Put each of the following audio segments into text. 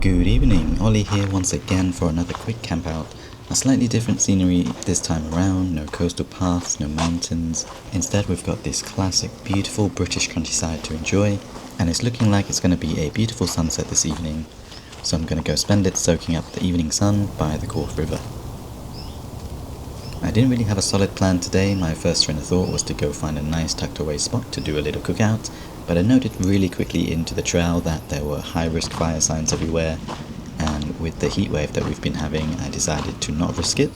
Good evening, Ollie here once again for another quick camp out. A slightly different scenery this time around, no coastal paths, no mountains. Instead we've got this classic beautiful British countryside to enjoy, and it's looking like it's going to be a beautiful sunset this evening. So I'm going to go spend it soaking up the evening sun by the Corf River. I didn't really have a solid plan today. My first train of thought was to go find a nice tucked away spot to do a little cookout, but I noted really quickly into the trail that there were high risk fire signs everywhere, and with the heat wave that we've been having I decided to not risk it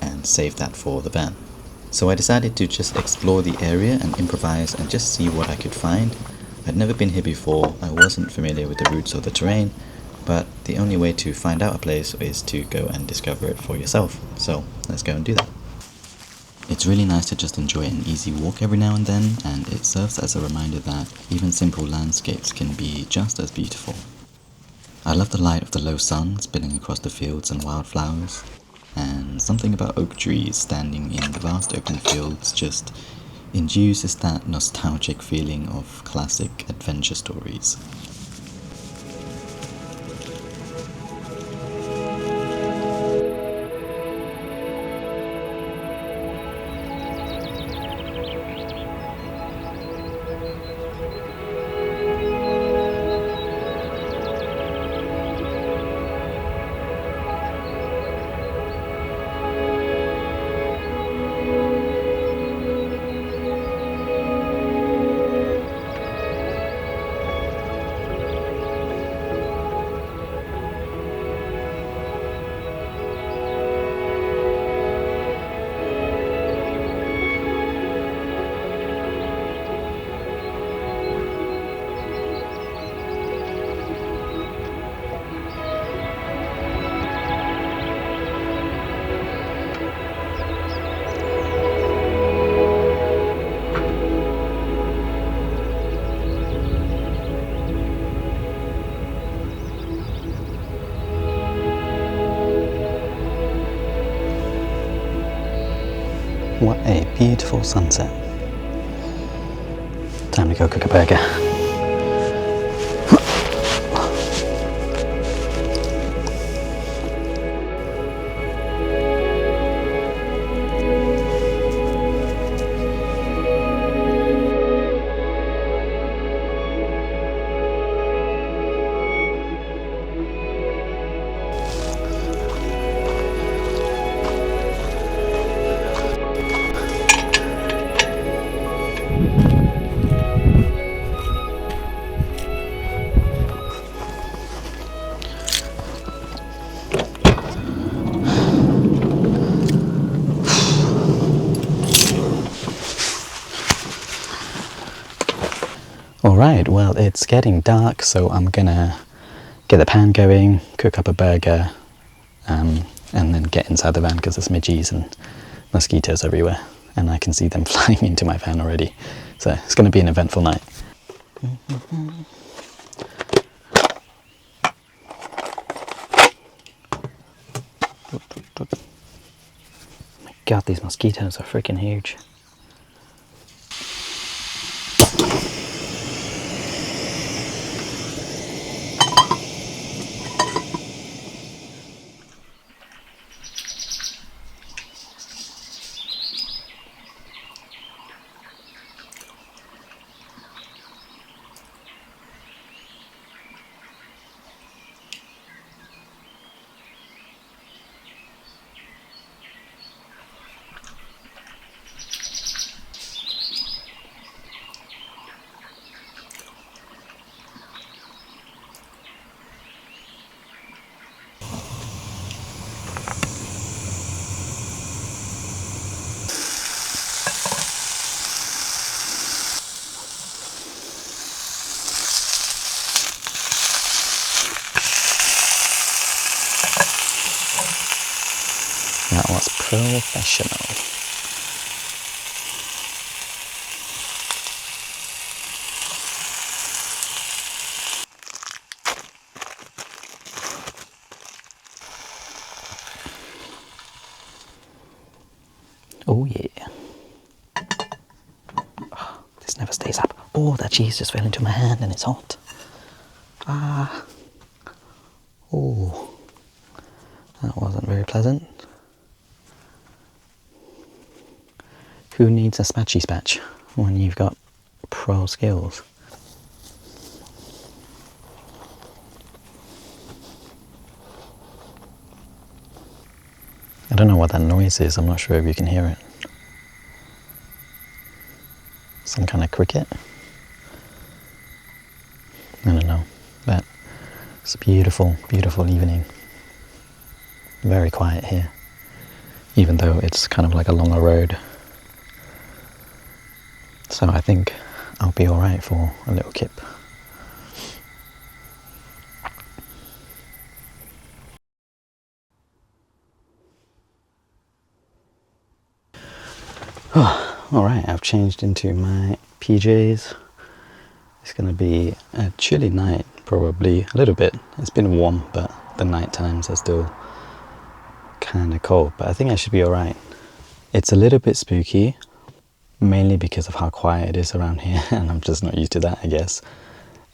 and save that for the van. So I decided to just explore the area and improvise and just see what I could find. I'd never been here before, I wasn't familiar with the routes or the terrain, but the only way to find out a place is to go and discover it for yourself. So let's go and do that. It's really nice to just enjoy an easy walk every now and then, and it serves as a reminder that even simple landscapes can be just as beautiful. I love the light of the low sun spilling across the fields and wildflowers, and something about oak trees standing in the vast open fields just induces that nostalgic feeling of classic adventure stories. What a beautiful sunset. Time to go cook a burger. Alright, well it's getting dark, so I'm gonna get the pan going, cook up a burger, and then get inside the van because there's midges and mosquitoes everywhere, and I can see them flying into my van already. So it's going to be an eventful night. Oh my god, these mosquitoes are freaking huge. That was professional. Oh yeah. Oh, this never stays up. Oh, that cheese just fell into my hand and it's hot. Ah. Oh, that wasn't very pleasant. Who needs a spatchy spatch when you've got pro skills? I don't know what that noise is, I'm not sure if you can hear it. Some kind of cricket? I don't know, but it's a beautiful, beautiful evening. Very quiet here, even though it's kind of like a longer road. So I think I'll be alright for a little kip. Alright, I've changed into my PJs. It's going to be a chilly night, probably a little bit. It's been warm, but the night times are still kind of cold, but I think I should be alright. It's a little bit spooky, mainly because of how quiet it is around here, and I'm just not used to that, I guess.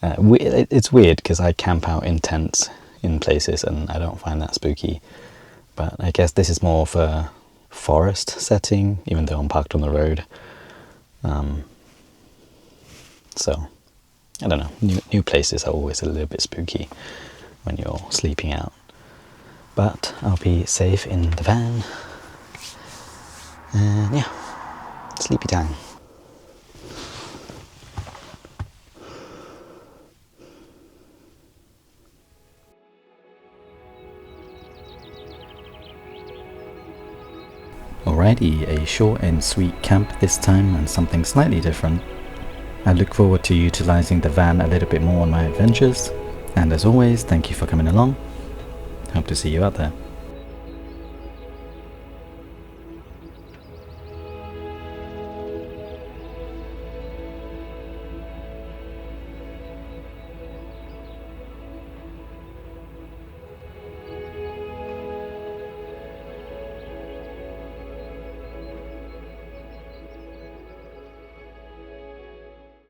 It's weird because I camp out in tents in places and I don't find that spooky, but I guess this is more of a forest setting, even though I'm parked on the road. So I don't know, new places are always a little bit spooky when you're sleeping out, but I'll be safe in the van, and yeah, sleepy time. Alrighty, a short and sweet camp this time, and something slightly different. I look forward to utilising the van a little bit more on my adventures, and as always, thank you for coming along. Hope to see you out there.